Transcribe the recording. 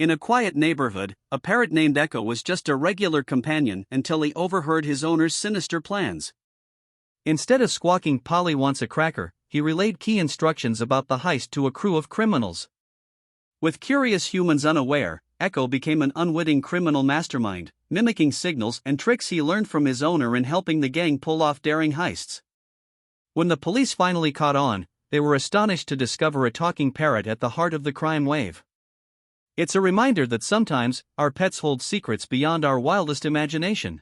In a quiet neighborhood, a parrot named Echo was just a regular companion until he overheard his owner's sinister plans. Instead of squawking "Polly wants a cracker," he relayed key instructions about the heist to a crew of criminals. With curious humans unaware, Echo became an unwitting criminal mastermind, mimicking signals and tricks he learned from his owner in helping the gang pull off daring heists. When the police finally caught on, they were astonished to discover a talking parrot at the heart of the crime wave. It's a reminder that sometimes, our pets hold secrets beyond our wildest imagination.